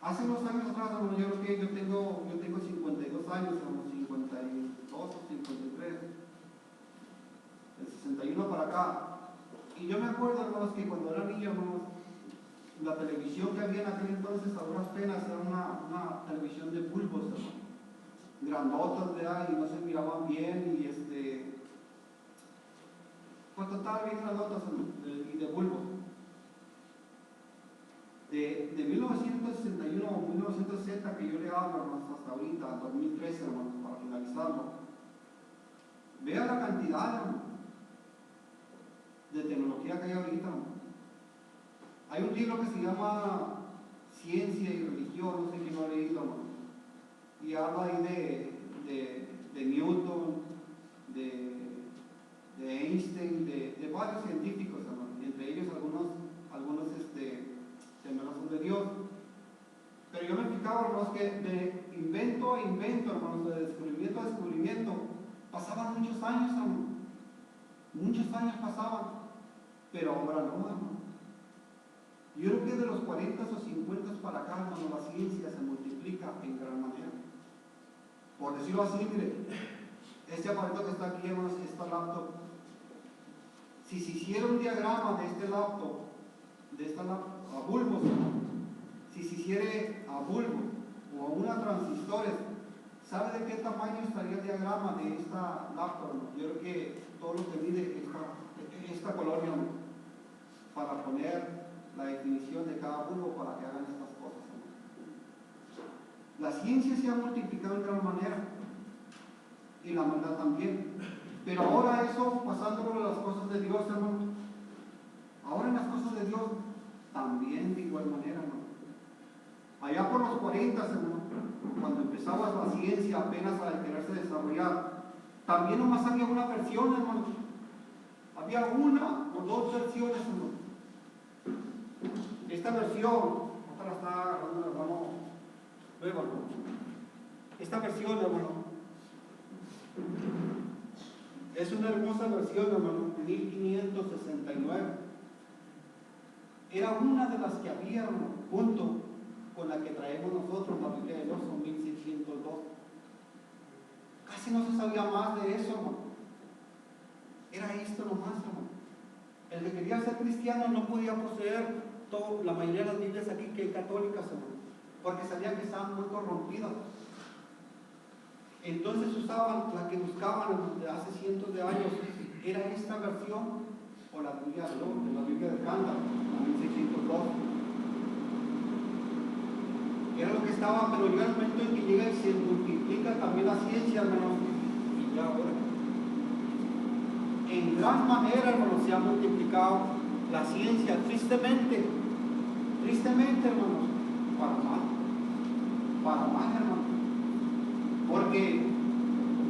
Hace unos años atrás, hermano, yo creo que yo tengo 52 años, hermano, 52 o 53, del 61 para acá. Y yo me acuerdo, hermanos, que cuando era niño, hermanos, la televisión que había en aquel entonces, a duras penas, era una televisión de bulbos, hermano, grandotas, ¿verdad? Y no se miraban bien, y pues total, bien grandotas, y de bulbos. De 1961 o 1960 que yo le hablo, hermanos, hasta ahorita, 2013, hermanos, para finalizarlo. Vea la cantidad, hermano, de tecnología que hay ahorita, hermano. Hay un libro que se llama Ciencia y Religión, no sé quién lo ha leído, hermano, y habla ahí de Newton, de Einstein, de varios científicos, hermano, y entre ellos algunos temerosos de Dios. Pero yo me explicaba, hermanos, que de invento a invento, hermanos, de descubrimiento a descubrimiento, pasaban muchos años, hermano. Muchos años pasaban, pero ahora no, hermano. Yo creo que de los 40 o 50 para acá, hermano, la ciencia se multiplica en gran manera. Por decirlo así, mire, este aparato que está aquí, hermanos, esta laptop, si se hiciera un diagrama de esta laptop a bulbos, si se hiciera a bulbos o a una transistores, ¿sabe de qué tamaño estaría el diagrama de esta laptop? Yo creo que todo lo que mide esta colonia, para poner la definición de cada bulbo para que hagan estas cosas. La ciencia se ha multiplicado en gran manera y la maldad también. Pero ahora eso, pasándolo a las cosas de Dios, hermano, ahora en las cosas de Dios también de igual manera, hermano. Allá por los 40, hermano, cuando empezaba la ciencia apenas a quererse desarrollar, también nomás había una versión, hermano. Había una o dos versiones, hermano. Esta versión, otra la está agarrando el hermano luego, hermano. Esta versión, hermano, es una hermosa versión, hermano, 1569. Era una de las que había, hermano, junto con la que traemos nosotros, la Biblia de Dios, son 1602. Casi no se sabía más de eso, hermano. Era esto nomás, hermano. El que quería ser cristiano no podía poseer la mayoría de las Biblias aquí que católicas, hermano, porque sabían que estaban muy corrompidas. Entonces usaban la que buscaban desde hace cientos de años, era esta versión o la Biblia de la Biblia de Cándal, la 1602. Era lo que estaba, pero llega el momento en que llega y se multiplica también la ciencia, hermano, y ya ahora en gran manera, hermano, se ha multiplicado la ciencia, tristemente, hermano, para mal, hermano, porque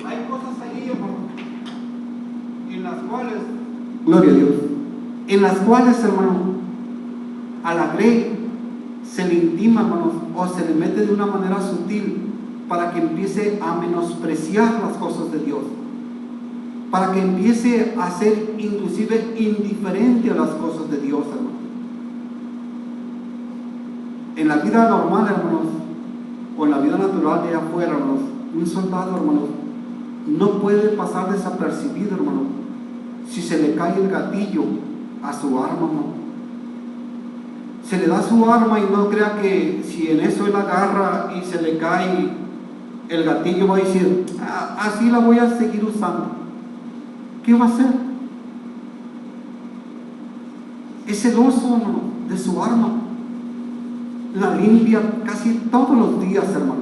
hay cosas ahí, hermano, en las cuales, gloria a Dios, en las cuales, hermano, a la grey se le intima, hermanos, o se le mete de una manera sutil para que empiece a menospreciar las cosas de Dios, para que empiece a ser inclusive indiferente a las cosas de Dios, hermanos. En la vida normal, hermanos, o en la vida natural de afuera, hermanos, un soldado, hermanos, no puede pasar desapercibido, hermanos, si se le cae el gatillo a su arma, hermano. Se le da su arma y no crea que si en eso él agarra y se le cae el gatillo, va a decir, así la voy a seguir usando. ¿Qué va a hacer? Es celoso, hermano, de su arma. La limpia casi todos los días, hermano.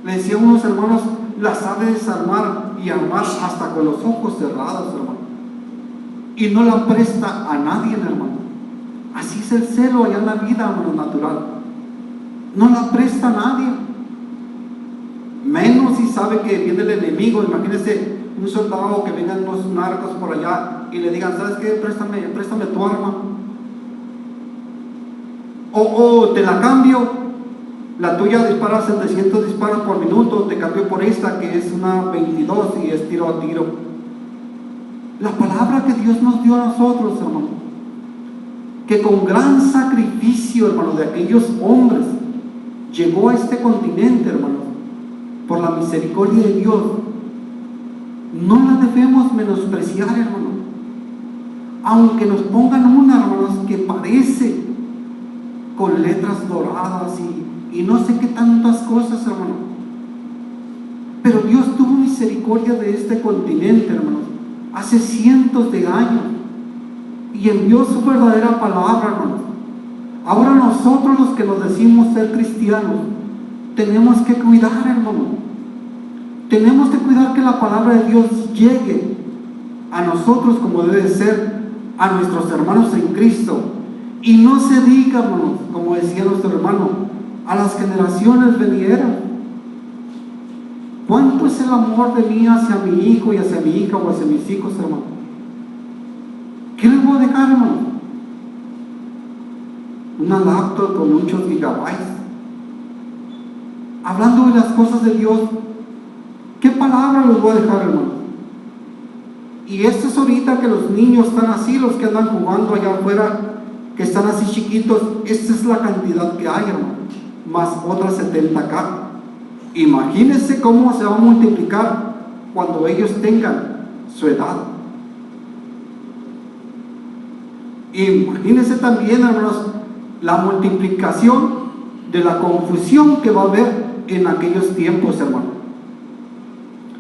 Le decía a unos hermanos, la sabe desarmar y armar hasta con los ojos cerrados, hermano. Y no la presta a nadie, hermano. Así es el celo allá en la vida, hermano, natural. No la presta a nadie. Menos si sabe que viene el enemigo. Imagínense un soldado que vengan unos narcos por allá y le digan, ¿sabes qué? Préstame tu arma. O te la cambio, la tuya dispara 700 disparos por minuto, te cambio por esta que es una 22 y es tiro a tiro. La palabra que Dios nos dio a nosotros, hermano, que con gran sacrificio, hermano, de aquellos hombres llegó a este continente, hermanos, por la misericordia de Dios, no la debemos menospreciar, hermanos. Aunque nos pongan una, hermanos, que parece con letras doradas y no sé qué tantas cosas, hermanos. Pero Dios tuvo misericordia de este continente, hermanos, hace cientos de años, y envió su verdadera palabra, hermanos. Ahora nosotros, los que nos decimos ser cristianos, tenemos que cuidar, hermano. Tenemos que cuidar que la palabra de Dios llegue a nosotros como debe ser, a nuestros hermanos en Cristo. Y no se diga, hermanos, como decía nuestro hermano, a las generaciones venideras. ¿Cuánto es el amor de mí hacia mi hijo y hacia mi hija o hacia mis hijos, hermano? ¿Qué les voy a dejar, hermano? Una laptop con muchos gigabytes. Hablando de las cosas de Dios, ¿qué palabra les voy a dejar, hermano? Y esto es ahorita que los niños están así, los que andan jugando allá afuera, que están así chiquitos. Esta es la cantidad que hay, hermano, más otras 70 acá. Imagínense cómo se va a multiplicar cuando ellos tengan su edad. Imagínense también, hermanos, la multiplicación de la confusión que va a haber en aquellos tiempos, hermano.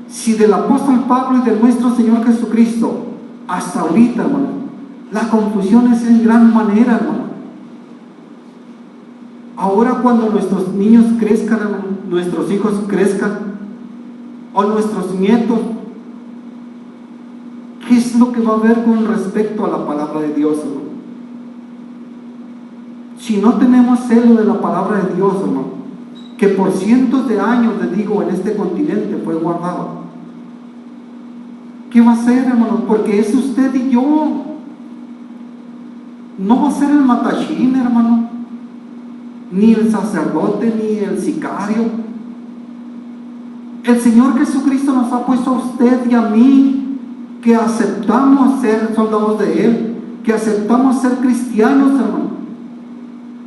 Si del apóstol Pablo y de nuestro Señor Jesucristo hasta ahorita, hermano, la confusión es en gran manera, hermano. Ahora cuando nuestros niños crezcan, hermano, nuestros hijos crezcan, o nuestros nietos, ¿qué es lo que va a haber con respecto a la palabra de Dios, hermano? Si no tenemos celo de la palabra de Dios, hermano, que por cientos de años, les digo, en este continente fue guardado, ¿qué va a ser, hermano? Porque es usted y yo. No va a ser el matachín, hermano, ni el sacerdote, ni el sicario. El Señor Jesucristo nos ha puesto a usted y a mí, que aceptamos ser soldados de Él, que aceptamos ser cristianos, hermano,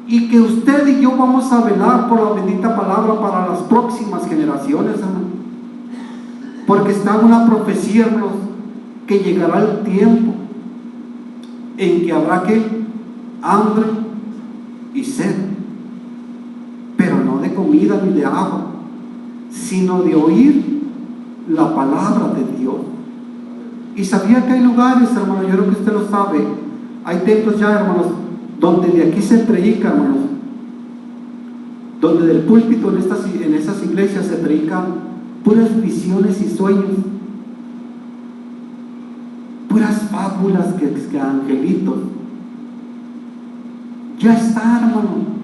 y que usted y yo vamos a velar por la bendita palabra para las próximas generaciones, hermano. Porque está una profecía, hermanos, que llegará el tiempo en que habrá que hambre y sed, pero no de comida ni de agua, sino de oír la palabra de Dios. Y sabía que hay lugares, hermano, yo creo que usted lo sabe, hay templos ya, hermanos, donde de aquí se predica, hermanos, donde del púlpito en esas iglesias se predican puras visiones y sueños, puras fábulas que angelitos. Ya está, hermano.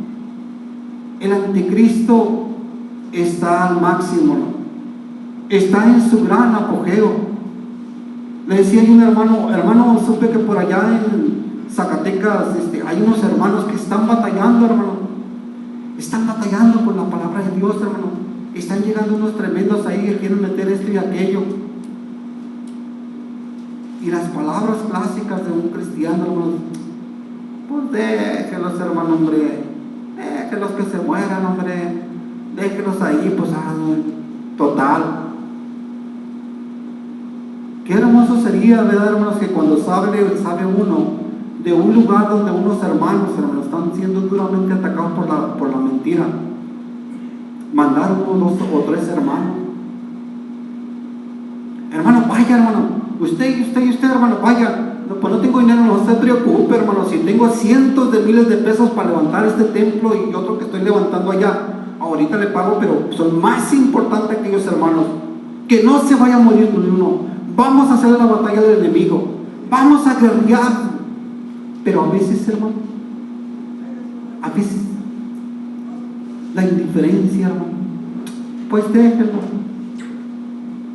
El anticristo está al máximo, ¿no? Está en su gran apogeo. Le decía a un hermano, supe que por allá en Zacatecas hay unos hermanos que están batallando, hermano. Están batallando con la palabra de Dios, hermano. Están llegando unos tremendos ahí que quieren meter esto y aquello. Y las palabras clásicas de un cristiano, hermano, pues déjenlos, hermano, hombre, déjenlos que se mueran, hombre, déjenlos ahí, pues, total. Qué hermoso sería, ¿verdad, hermanos? Que cuando sabe uno de un lugar donde unos hermanos están siendo duramente atacados por la mentira, mandar 1, 2 o 3 hermanos. Hermano, vaya, hermano. Usted, hermano, vaya. No, pues no tengo dinero, no se preocupe, hermano. Si tengo cientos de miles de pesos para levantar este templo y otro que estoy levantando allá, ahorita le pago, pero son más importantes aquellos hermanos. Que no se vaya a morir ni uno. Vamos a hacer la batalla del enemigo. Vamos a guerrear. Pero a veces, hermano, a veces la indiferencia, hermano, pues déjenlo.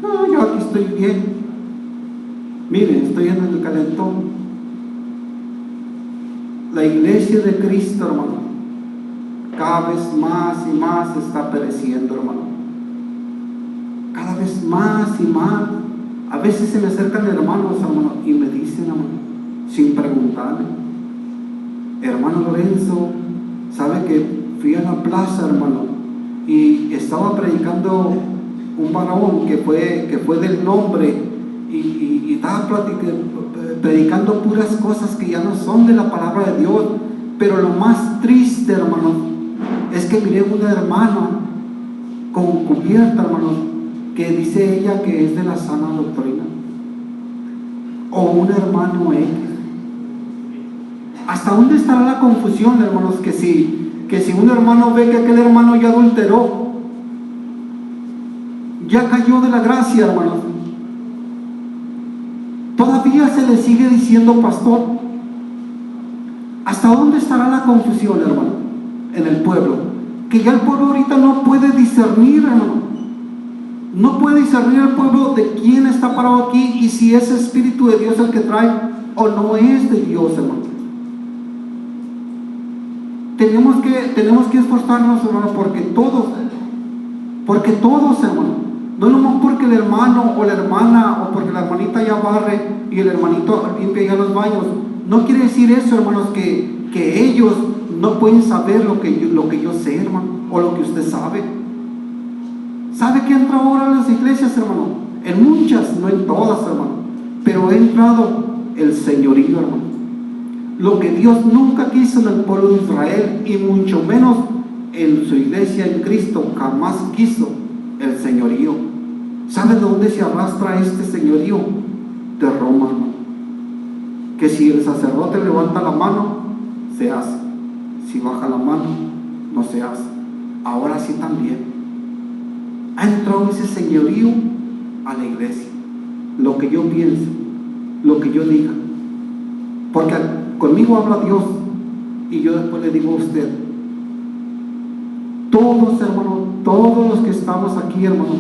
No, yo aquí estoy bien. Miren, estoy en el calentón. La iglesia de Cristo, hermano, cada vez más y más está pereciendo, hermano. Cada vez más y más. A veces se me acercan hermanos, hermano, y me dicen, hermano, sin preguntarme: hermano Lorenzo, ¿sabe que fui a la plaza, hermano, y estaba predicando un varón que fue del nombre, y estaba predicando puras cosas que ya no son de la palabra de Dios. Pero lo más triste, hermanos, es que miré una hermana con cubierta, hermanos, que dice ella que es de la sana doctrina, o un hermano X. ¿Hasta dónde estará la confusión, hermanos? Que si un hermano ve que aquel hermano ya adulteró, ya cayó de la gracia, hermanos, todavía se le sigue diciendo pastor. ¿Hasta dónde estará la confusión, hermano, en el pueblo? Que ya el pueblo ahorita no puede discernir, hermano. No puede discernir el pueblo de quién está parado aquí y si es Espíritu de Dios el que trae o no es de Dios, hermano. Tenemos que esforzarnos, hermano, porque todos, hermano, no nomás porque el hermano o la hermana o porque la hermanita ya barre y el hermanito limpia ya los baños. No quiere decir eso, hermanos, que ellos no pueden saber lo que yo sé, hermano, o lo que usted sabe. ¿Sabe que entra ahora en las iglesias, hermano? En muchas, no en todas, hermano, pero ha entrado el señorío, hermano. Lo que Dios nunca quiso en el pueblo de Israel, y mucho menos en su iglesia en Cristo, jamás quiso el señorío. ¿Sabe de dónde se arrastra este señorío? De Roma, hermano. Que si el sacerdote levanta la mano, se hace. Si baja la mano, no se hace. Ahora sí también ha entrado ese señorío a la iglesia. Lo que yo piense, lo que yo diga, porque conmigo habla Dios y yo después le digo a usted. Todos, hermanos, todos los que estamos aquí, hermanos,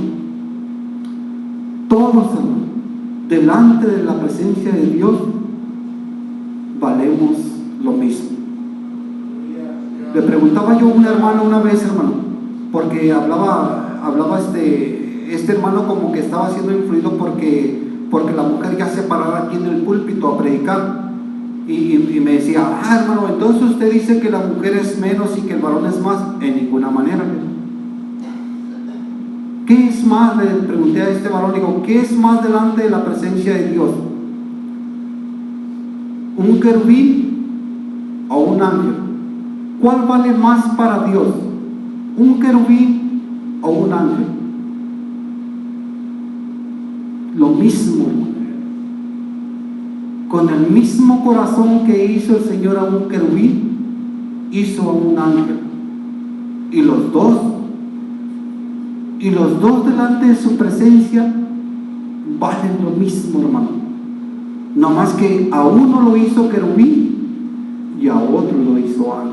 todos, hermanos, delante de la presencia de Dios, valemos lo mismo. Le preguntaba yo a un hermano una vez, hermano, porque hablaba este hermano como que estaba siendo influido porque la mujer ya se paraba aquí en el púlpito a predicar, y me decía, hermano, entonces usted dice que la mujer es menos y que el varón es más. En ninguna manera. ¿Qué es más? Le pregunté a este varón, digo, ¿qué es más delante de la presencia de Dios? ¿Un querubín o un ángel? ¿Cuál vale más para Dios? ¿Un querubín o un ángel? Lo mismo, con el mismo corazón que hizo el Señor a un querubín, hizo a un ángel, y los dos delante de su presencia valen lo mismo, hermano. No más que a uno lo hizo querubín y a otro lo hizo ángel.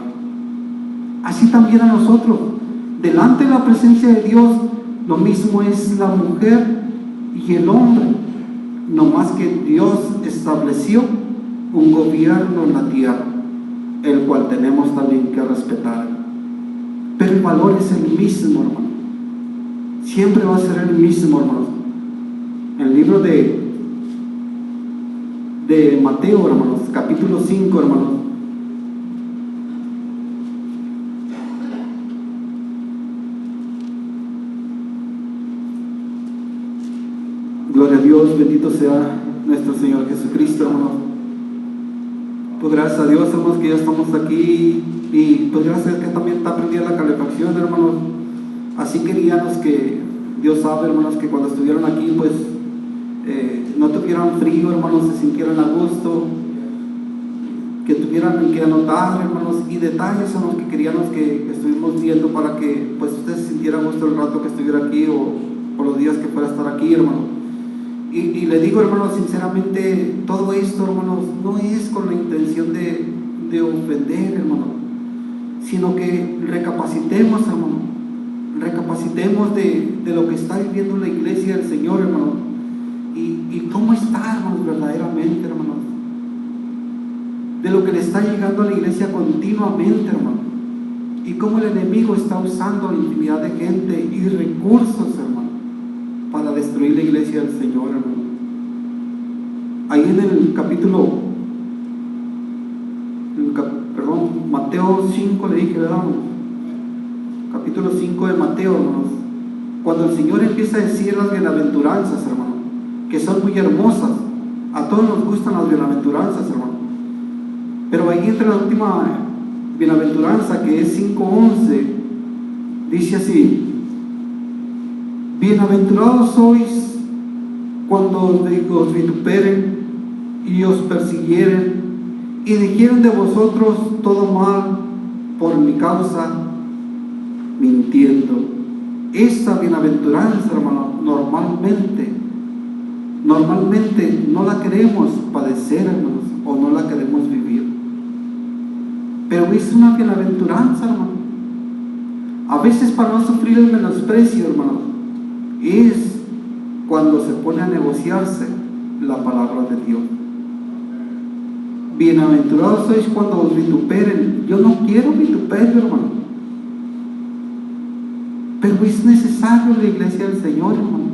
Así también a nosotros, delante de la presencia de Dios, lo mismo es la mujer y el hombre. No más que Dios estableció un gobierno en la tierra, el cual tenemos también que respetar. Pero el valor es el mismo, hermano. Siempre va a ser el mismo, hermano. En el libro de Mateo, hermanos, capítulo 5, hermanos. Gloria a Dios, bendito sea nuestro Señor Jesucristo, hermanos. Pues gracias a Dios, hermanos, que ya estamos aquí, y pues gracias a Dios que también está prendida la calefacción, hermanos. Así queríamos que Dios sabe, hermanos, que cuando estuvieron aquí, pues no tuvieran frío, hermanos, se sintieran a gusto, que tuvieran que anotar, hermanos, y detalles, hermanos, que queríamos que estuvimos viendo para que pues usted se sintiera a gusto el rato que estuviera aquí, o los días que pueda estar aquí, hermano. Y le digo, hermanos, sinceramente, todo esto, hermanos, no es con la intención de ofender, hermano, sino que recapacitemos, hermano, recapacitemos de lo que está viviendo la iglesia del Señor, hermano, y cómo está, hermanos, verdaderamente, hermanos, de lo que le está llegando a la iglesia continuamente, hermano, y cómo el enemigo está usando la infinidad de gente y recursos, hermano, para destruir la iglesia del Señor, hermano. Ahí en el capítulo, Mateo 5 le dije, ¿verdad? capítulo 5 de Mateo, hermanos, cuando el Señor empieza a decir las bienaventuranzas, hermano, que son muy hermosas. A todos nos gustan las bienaventuranzas, hermano. Pero ahí entre la última bienaventuranza, que es 5:11, dice así: bienaventurados sois cuando os vituperen y os persiguieren y dijeren de vosotros todo mal por mi causa, mintiendo. Esta bienaventuranza, hermano, normalmente no la queremos padecer, hermanos, o no la queremos vivir. Pero es una bienaventuranza, hermano. A veces, para no sufrir el menosprecio, hermanos, es cuando se pone a negociarse la palabra de Dios. Bienaventurados sois cuando os vituperen. Yo no quiero vituperio, hermano, pero es necesario la iglesia del Señor, hermano.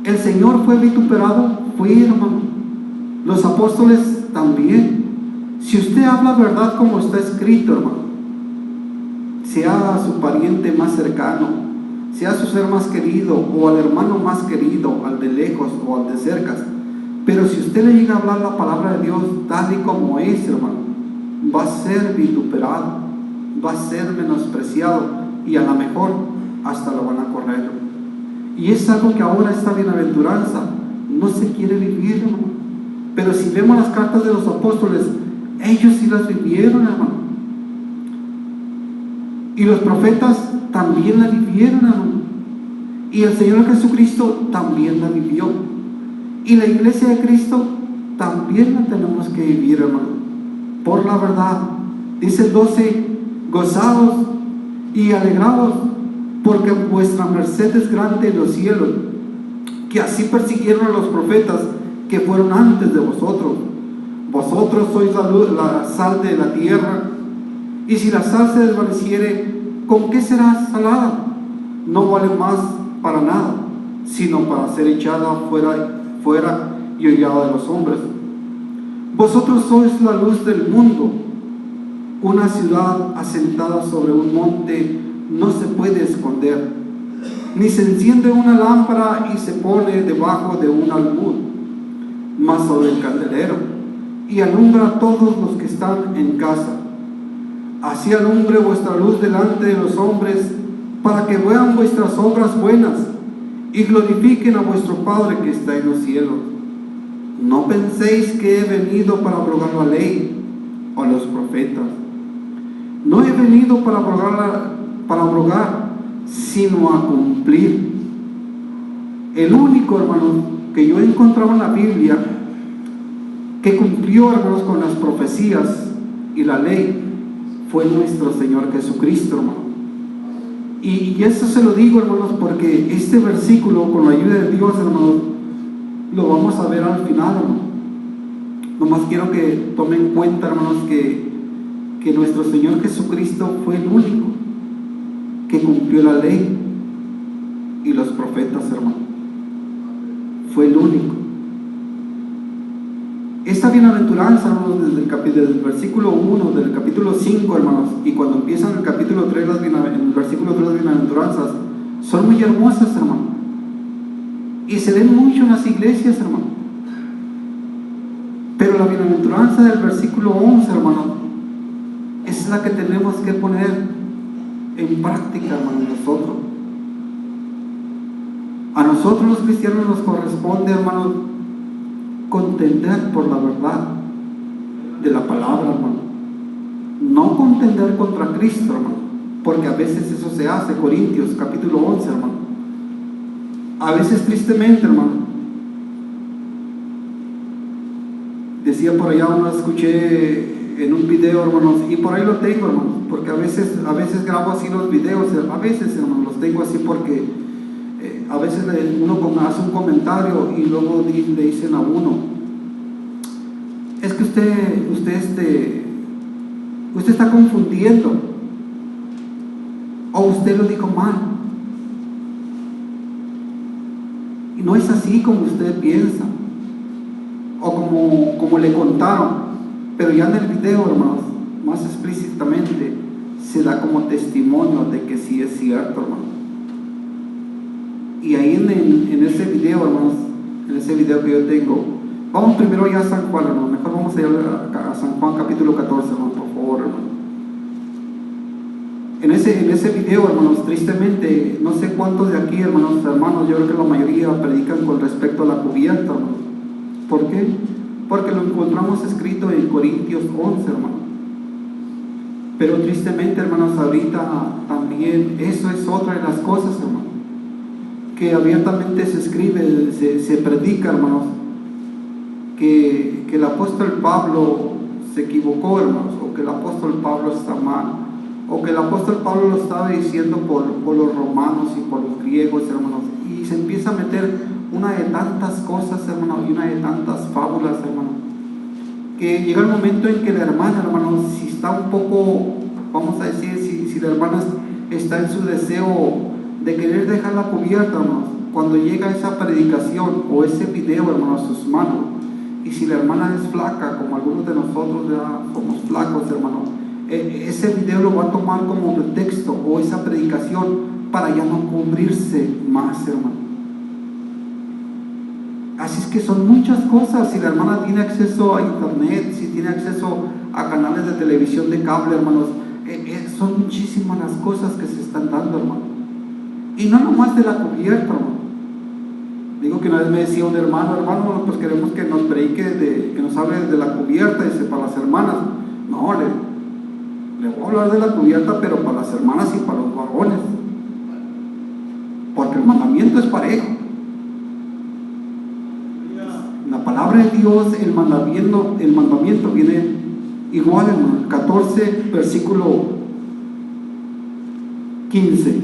El Señor fue vituperado, hermano. Los apóstoles también. Si usted habla verdad como está escrito, hermano, sea a su pariente más cercano, sea a su ser más querido, o al hermano más querido, al de lejos o al de cerca, pero si usted le llega a hablar la palabra de Dios tal y como es, hermano, va a ser vituperado, va a ser menospreciado, y a lo mejor hasta lo van a correr. Y es algo que ahora, esta bienaventuranza no se quiere vivir, hermano. Pero si vemos las cartas de los apóstoles, ellos sí las vivieron, hermano. Y los profetas también la vivieron, hermano. Y el Señor Jesucristo también la vivió. Y la iglesia de Cristo también la tenemos que vivir, hermano, por la verdad. Dice el 12: gozaos y alegraos, porque vuestra merced es grande en los cielos, que así persiguieron a los profetas que fueron antes de vosotros. Vosotros sois la sal de la tierra, y si la sal se desvaneciere, ¿con qué será salada? No vale más para nada, sino para ser echada fuera y hollada de los hombres. Vosotros sois la luz del mundo. Una ciudad asentada sobre un monte no se puede esconder, ni se enciende una lámpara y se pone debajo de un almud, mas sobre el candelero, y alumbra a todos los que están en casa. Así alumbre vuestra luz delante de los hombres, para que vean vuestras obras buenas y glorifiquen a vuestro Padre que está en los cielos. No penséis que he venido para abrogar la ley o los profetas. No he venido para abrogar, sino a cumplir. El único, hermanos, que yo he encontrado en la Biblia que cumplió, hermanos, con las profecías y la ley fue nuestro Señor Jesucristo, hermano. Y eso se lo digo, hermanos, porque este versículo, con la ayuda de Dios, hermanos, lo vamos a ver al final, hermano. Nomás quiero que tomen en cuenta, hermanos, que nuestro Señor Jesucristo fue el único que cumplió la ley y los profetas, hermano. Fue el único. Esta bienaventuranza, hermanos, desde el versículo 1 del capítulo 5, hermanos, y cuando empiezan el capítulo 3, en el versículo 3, las bienaventuranzas, son muy hermosas, hermano. Y se ven mucho en las iglesias, hermano. Pero la bienaventuranza del versículo 11, hermano, es la que tenemos que poner en práctica, hermano, nosotros. A nosotros los cristianos nos corresponde, hermano, contender por la verdad de la palabra, hermano. No contender contra Cristo, hermano, porque a veces eso se hace. Corintios capítulo 11, hermano. A veces, tristemente, hermano, decía por allá, uno escuché en un video, hermanos, y por ahí lo tengo, hermanos, porque a veces grabo así los videos, a veces, hermanos, los tengo así porque a veces uno hace un comentario y luego le dicen a uno: es que usted está confundiendo, o usted lo dijo mal. Y no es así como usted piensa, o como le contaron. Pero ya en el video, hermanos, más explícitamente se da como testimonio de que sí es cierto, hermano. Y ahí en ese video, hermanos, en ese video que yo tengo, vamos primero ya a San Juan, hermano. Mejor vamos a ir a San Juan capítulo 14, hermano, por favor, hermano. En ese video, hermanos, tristemente, no sé cuántos de aquí, hermanos, yo creo que la mayoría predican con respecto a la cubierta, hermanos. ¿Por qué? Porque lo encontramos escrito en Corintios 11, hermano. Pero tristemente, hermanos, ahorita también eso es otra de las cosas, hermano, que abiertamente se escribe, se predica, hermanos, que el apóstol Pablo se equivocó, hermanos, o que el apóstol Pablo está mal, o que el apóstol Pablo lo estaba diciendo por los romanos y por los griegos, hermanos, y se empieza a meter una de tantas cosas, hermano, y una de tantas fábulas, hermano, que llega el momento en que la hermana, hermano, si está un poco, vamos a decir, si la hermana está en su deseo de querer dejarla cubierta, hermanos, cuando llega esa predicación o ese video, hermanos, a sus manos, y si la hermana es flaca, como algunos de nosotros ya somos flacos, hermano, ese video lo va a tomar como pretexto, o esa predicación, para ya no cubrirse más, hermano. Así es que son muchas cosas. Si la hermana tiene acceso a internet, si tiene acceso a canales de televisión de cable, hermanos, son muchísimas las cosas que se están dando, hermano. Y no nomás de la cubierta, hermano. Digo que una vez me decía un hermano, pues queremos que nos predique, que nos hable de la cubierta, dice, para las hermanas. No, le voy a hablar de la cubierta, pero para las hermanas y para los varones, porque el mandamiento es parejo. La palabra de Dios, el mandamiento viene igual, hermano. 14, versículo 15.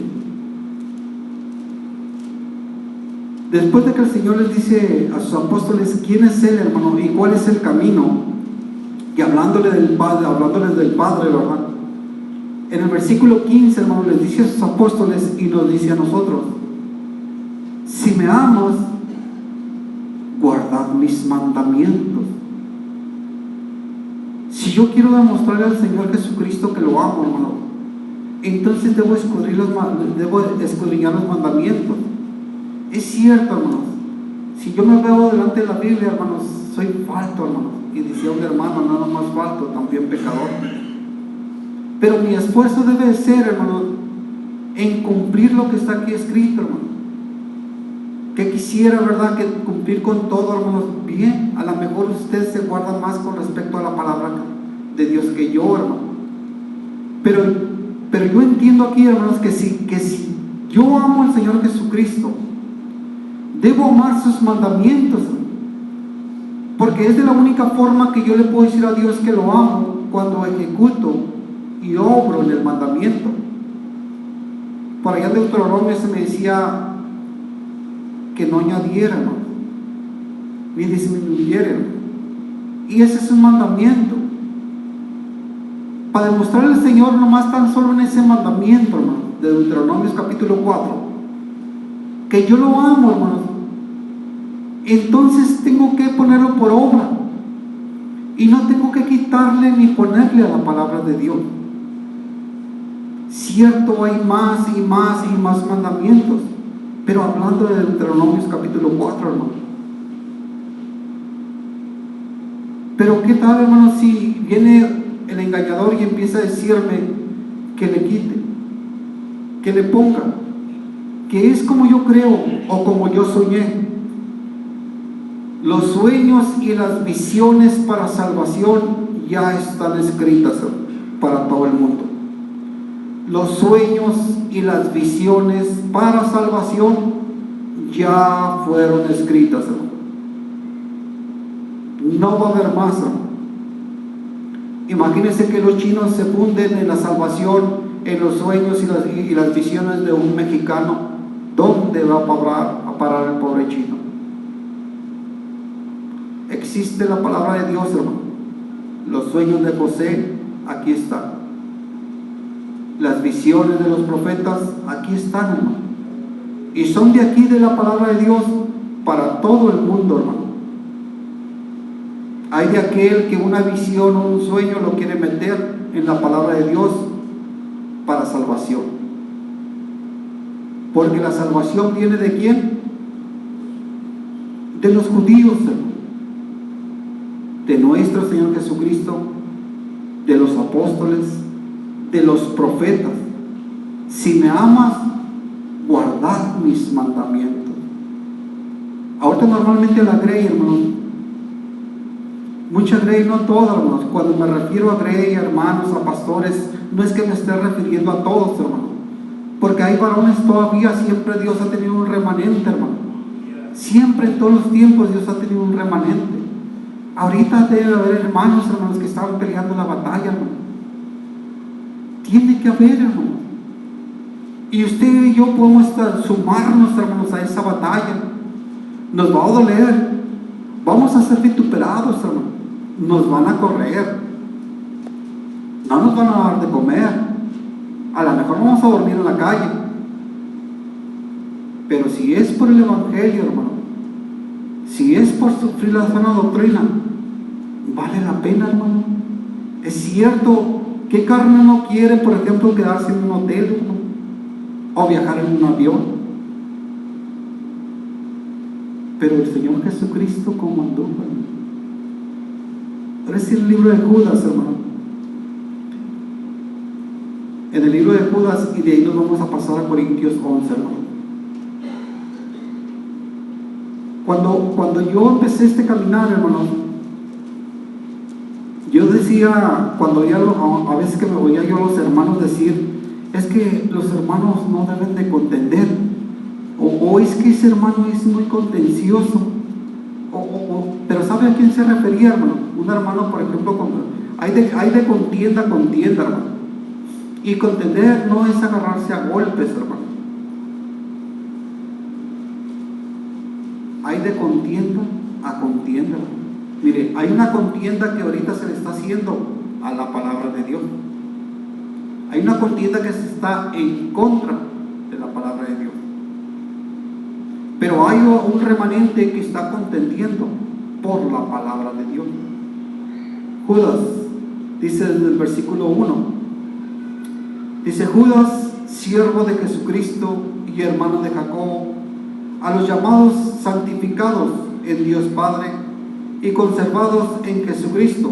Después de que el Señor les dice a sus apóstoles quién es Él, hermano, y cuál es el camino, y hablándoles del Padre, ¿verdad? En el versículo 15, hermano, les dice a sus apóstoles y nos dice a nosotros: si me amas, guardad mis mandamientos. Si yo quiero demostrarle al Señor Jesucristo que lo amo, hermano, entonces debo escudriñar los mandamientos. Es cierto, hermanos, si yo me veo delante de la Biblia, hermanos, soy falto, hermanos, y decía un hermano, nada más falto, también pecador. Pero mi esfuerzo debe ser, hermanos, en cumplir lo que está aquí escrito, hermano. Que quisiera, ¿verdad?, que cumplir con todo, hermanos. Bien, a lo mejor usted se guarda más con respecto a la palabra de Dios que yo, hermano. Pero yo entiendo aquí, hermanos, que si yo amo al Señor Jesucristo, debo amar sus mandamientos, hermano. Porque es de la única forma que yo le puedo decir a Dios que lo amo, cuando ejecuto y obro en el mandamiento. Por allá en Deuteronomio se me decía que no añadiera, ¿no?, ni disminuyera. Y ese es un mandamiento. Para demostrarle al Señor nomás tan solo en ese mandamiento, hermano, de Deuteronomio capítulo 4, que yo lo amo, hermano, entonces tengo que ponerlo por obra. Y no tengo que quitarle ni ponerle a la palabra de Dios. Cierto, hay más y más y más mandamientos, pero hablando de Deuteronomio capítulo 4, hermano. Pero qué tal, hermano, si viene el engañador y empieza a decirme que le quite, que le ponga, que es como yo creo o como yo soñé. Los sueños y las visiones para salvación ya están escritas para todo el mundo. Los sueños y las visiones para salvación ya fueron escritas, hermano. No va a haber más, hermano. Imagínense que los chinos se funden en la salvación, en los sueños y las visiones de un mexicano. ¿Dónde va a parar el pobre chino? Existe la palabra de Dios, hermano. Los sueños de José, aquí están. Las visiones de los profetas, aquí están, hermano. Y son de aquí, de la palabra de Dios, para todo el mundo, hermano. Hay de aquel que una visión o un sueño lo quiere meter en la palabra de Dios salvación. Porque la salvación viene ¿de quién? De los judíos, hermano, de nuestro Señor Jesucristo, de los apóstoles, de los profetas. Si me amas, guardad mis mandamientos. Ahorita normalmente la grey, hermanos, mucha grey, no toda, hermanos. Cuando me refiero a grey, hermanos, a pastores, no es que me esté refiriendo a todos, hermanos, porque hay varones todavía. Siempre Dios ha tenido un remanente, hermano. Siempre, en todos los tiempos, Dios ha tenido un remanente. Ahorita debe haber hermanos que estaban peleando la batalla, hermano. Tiene que haber, hermano. Y usted y yo podemos sumarnos, hermanos, a esa batalla. Nos va a doler, vamos a ser vituperados, hermano, nos van a correr, no nos van a dar de comer, a lo mejor vamos a dormir en la calle. Pero si es por el evangelio, hermano, si es por sufrir la sana doctrina, vale la pena, hermano. Es cierto, ¿qué carne no quiere, por ejemplo, quedarse en un hotel, hermano, o viajar en un avión? Pero el Señor Jesucristo, ¿cómo anduvo, hermano? Ahora es el libro de Judas, hermano. En el libro de Judas, y de ahí nos vamos a pasar a Corintios 11, hermano. Cuando yo empecé este caminar, hermano, yo decía, cuando ya a veces que me oía yo a los hermanos decir, es que los hermanos no deben de contender, o es que ese hermano es muy contencioso, pero ¿sabe a quién se refería, hermano? Un hermano, por ejemplo, hay de contienda, hermano, y contender no es agarrarse a golpes, hermano. Hay de contienda a contienda, hermano. Mire, hay una contienda que ahorita se le está haciendo a la palabra de Dios. Hay una contienda que se está en contra de la palabra de Dios. Pero hay un remanente que está contendiendo por la palabra de Dios. Judas dice en el versículo 1, dice: Judas, siervo de Jesucristo y hermano de Jacobo, a los llamados santificados en Dios Padre y conservados en Jesucristo,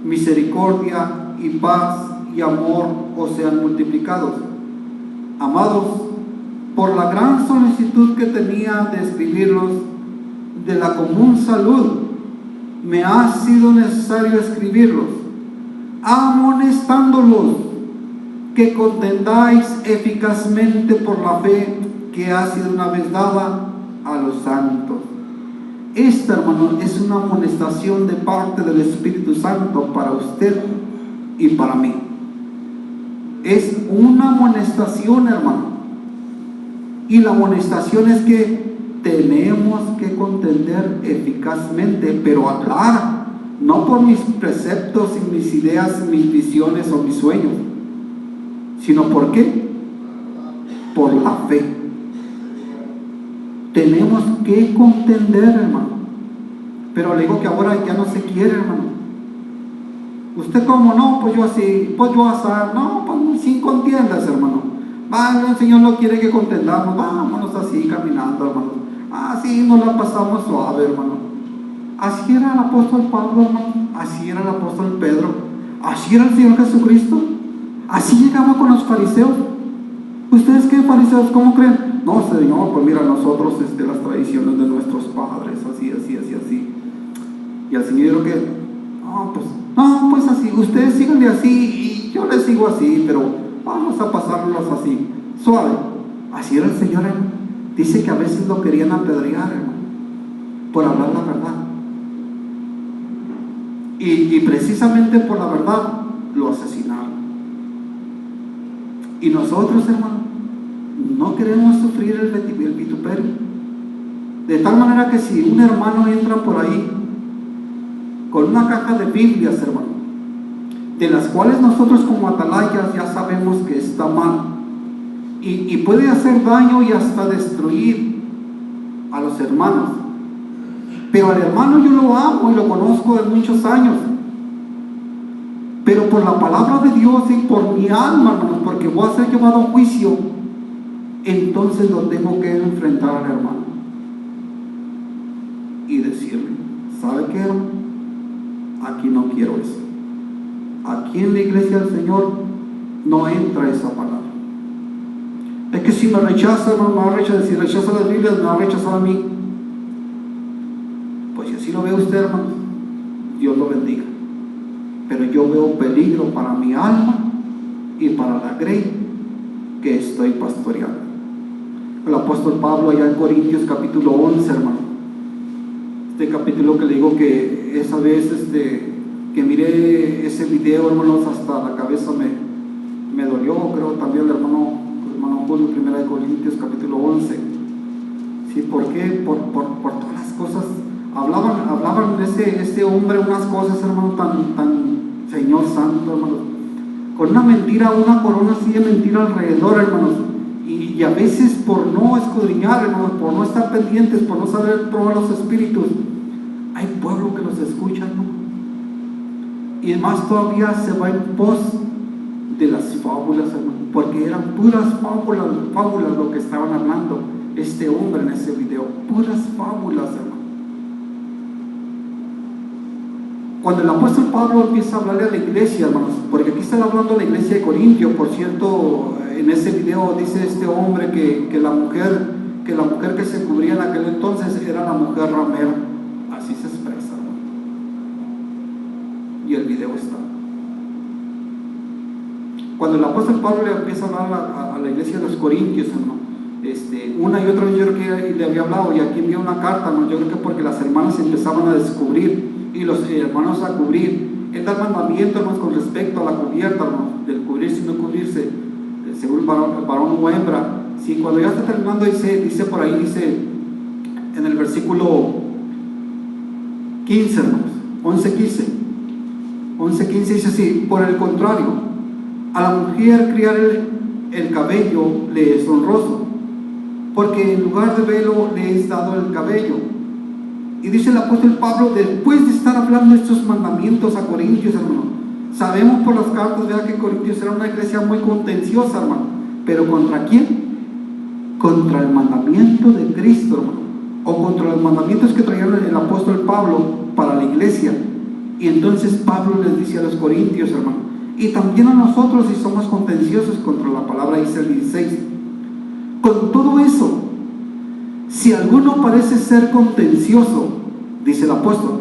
misericordia y paz y amor os sean multiplicados. Amados, por la gran solicitud que tenía de escribirlos de la común salud, me ha sido necesario escribirlos, amonestándolos que contendáis eficazmente por la fe que ha sido una vez dada a los santos. Esta, hermano, es una amonestación de parte del Espíritu Santo para usted y para mí. Es una amonestación, hermano. Y la amonestación es que tenemos que contender eficazmente, pero aclara, no por mis preceptos y mis ideas, mis visiones o mis sueños, sino ¿por qué? Por la fe. Tenemos que contender, hermano. Pero le digo que ahora ya no se quiere, hermano. Usted como no, pues yo así, pues yo así, no, pues sin contiendas, hermano. El Señor no quiere que contendamos, vámonos así caminando, hermano. Así nos la pasamos suave, hermano. Así era el apóstol Pablo, hermano. Así era el apóstol Pedro. Así era el Señor Jesucristo. Así llegaba con los fariseos. ¿Ustedes qué fariseos? ¿Cómo creen? No, Señor, pues mira, nosotros las tradiciones de nuestros padres, así. Y al Señor que, pues así, ustedes síganle así y yo les sigo así, pero vamos a pasarlos así, suave. Así era el Señor, hermano. Dice que a veces lo querían apedrear, hermano, por hablar la verdad. Y precisamente por la verdad lo asesinaron. Y nosotros, hermano, no queremos sufrir el vituperio. De tal manera que si un hermano entra por ahí con una caja de Biblias, hermano, de las cuales nosotros como atalayas ya sabemos que está mal, y puede hacer daño y hasta destruir a los hermanos, pero al hermano yo lo amo y lo conozco de muchos años, pero por la palabra de Dios y por mi alma, hermanos, porque voy a ser llevado a juicio, entonces lo tengo que enfrentar al hermano y decirle: ¿sabe qué, hermano? Aquí no quiero eso. Aquí en la iglesia del Señor no entra esa palabra. Es que si me rechaza, hermano, me va a rechazar. Si rechaza las Biblias, me va a rechazar a mí. Pues si así lo ve usted, hermano, Dios lo bendiga. Pero yo veo peligro para mi alma y para la grey que estoy pastoreando. El apóstol Pablo, allá en Corintios capítulo 11, hermano, este capítulo que le digo que esa vez que miré ese video, hermanos, hasta la cabeza me dolió. Creo también el hermano Julio, 1 Corintios capítulo 11. ¿Sí? ¿Por qué? Por todas las cosas. Hablaban este hombre unas cosas, hermano, tan Señor Santo, hermano, con una mentira, una corona así de mentira alrededor, hermanos. Y a veces por no escudriñar, hermanos, por no estar pendientes, por no saber probar los espíritus, hay pueblo que los escucha, ¿no? Y más todavía se va en pos de las fábulas, hermano, porque eran puras fábulas lo que estaban hablando este hombre en ese video, puras fábulas, hermano. Cuando el apóstol Pablo empieza a hablarle a la iglesia, hermanos, porque aquí está hablando de la iglesia de Corintio, por cierto, en ese video dice este hombre que la mujer que se cubría en aquel entonces era la mujer ramera, así se expresa, hermano. Y el video está. Cuando el apóstol Pablo le empieza a hablar a la iglesia de los Corintios, hermano, una y otra vez yo creo que le había hablado, y aquí envió una carta, hermano, yo creo que porque las hermanas empezaban a descubrir y los hermanos a cubrir. Él da mandamiento, hermanos, con respecto a la cubierta, hermanos, del cubrirse y no cubrirse, según varón o hembra. Sí, cuando ya está terminando, dice por ahí, dice en el versículo 15, hermanos, 11:15 dice así: por el contrario, a la mujer criar el cabello le es honroso, porque en lugar de velo le es dado el cabello. Y dice el apóstol Pablo, después de estar hablando estos mandamientos a Corintios, hermano, sabemos por las cartas, vea, que Corintios era una iglesia muy contenciosa, hermano. ¿Pero contra quién? Contra el mandamiento de Cristo, hermano, o contra los mandamientos que traía el apóstol Pablo para la iglesia. Y entonces Pablo les dice a los Corintios, hermano, y también a nosotros, si somos contenciosos contra la palabra, dice el 16: con todo eso, si alguno parece ser contencioso, dice el apóstol,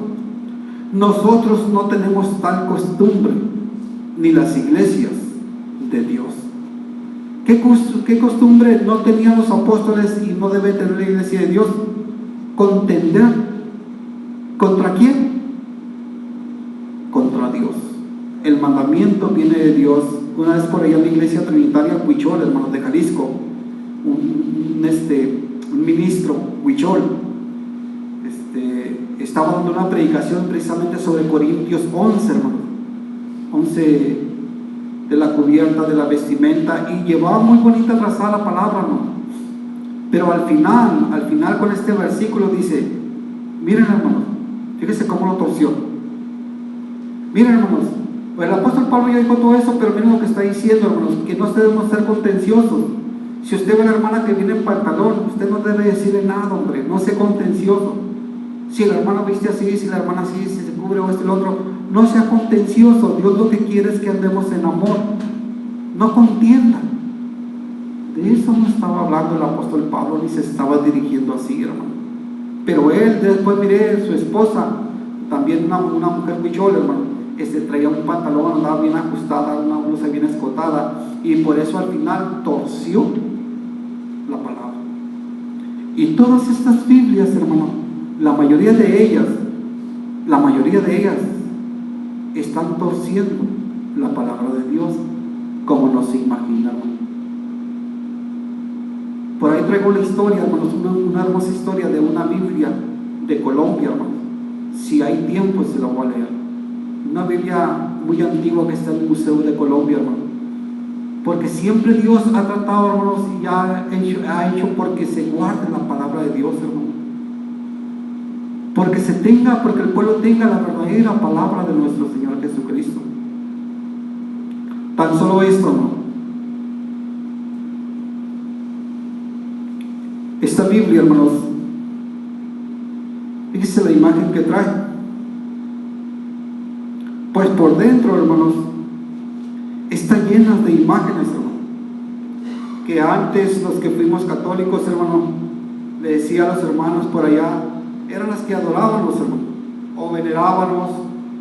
nosotros no tenemos tal costumbre, ni las iglesias de Dios. ¿Qué costumbre no tenían los apóstoles y no debe tener la iglesia de Dios? Contender. ¿Contra quién? Contra Dios. El mandamiento viene de Dios. Una vez por allá en la iglesia trinitaria Huichol, hermanos, de Jalisco, un ministro, Huichol, estaba dando una predicación precisamente sobre Corintios 11, hermano, 11 de la cubierta, de la vestimenta, y llevaba muy bonita trazada la palabra, ¿no? Pero al final con este versículo dice: miren, hermanos, fíjense cómo lo torció. Miren, hermanos, el apóstol Pablo ya dijo todo eso, pero miren lo que está diciendo, hermanos, que no debemos ser contenciosos. Si usted ve a la hermana que viene en pantalón, usted no debe decirle nada, hombre, no sea contencioso. Si la hermana viste así, si la hermana así, si se cubre o esto y lo otro, no sea contencioso. Dios lo que quiere es que andemos en amor, no contienda. De eso no estaba hablando el apóstol Pablo, ni se estaba dirigiendo así, hermano. Pero él, después miré, su esposa, también una mujer Huichol, hermano, traía un pantalón, andaba bien ajustada, una blusa bien escotada, y por eso al final torció la palabra. Y todas estas Biblias, hermano, la mayoría de ellas están torciendo la palabra de Dios, como no se imaginan. Por ahí traigo la historia, hermanos, una hermosa historia de una Biblia de Colombia, hermanos. Si hay tiempo se la voy a leer. Una Biblia muy antigua que está en el Museo de Colombia, hermano. Porque siempre Dios ha tratado, hermanos, y ha hecho porque se guarde la palabra de Dios, hermano. Porque el pueblo tenga la verdadera palabra de nuestro Señor Jesucristo. Tan solo esto, hermano. Esta Biblia, hermanos, fíjese la imagen que trae. Pues por dentro, hermanos, está llena de imágenes, hermano. Que antes los que fuimos católicos, hermano, le decía a los hermanos por allá, eran las que adorábamos, hermano, o venerábamos,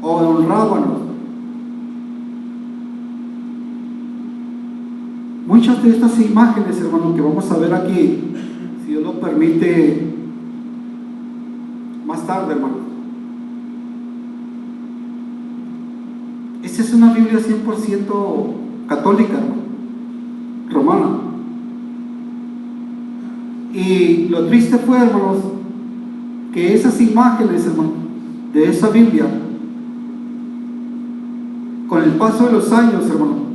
o honrábamos. Muchas de estas imágenes, hermano, que vamos a ver aquí, si Dios lo permite, más tarde, hermano. Esta es una Biblia 100% católica, hermano, romana. Y lo triste fue, hermanos, que esas imágenes, hermano, de esa Biblia, con el paso de los años, hermano,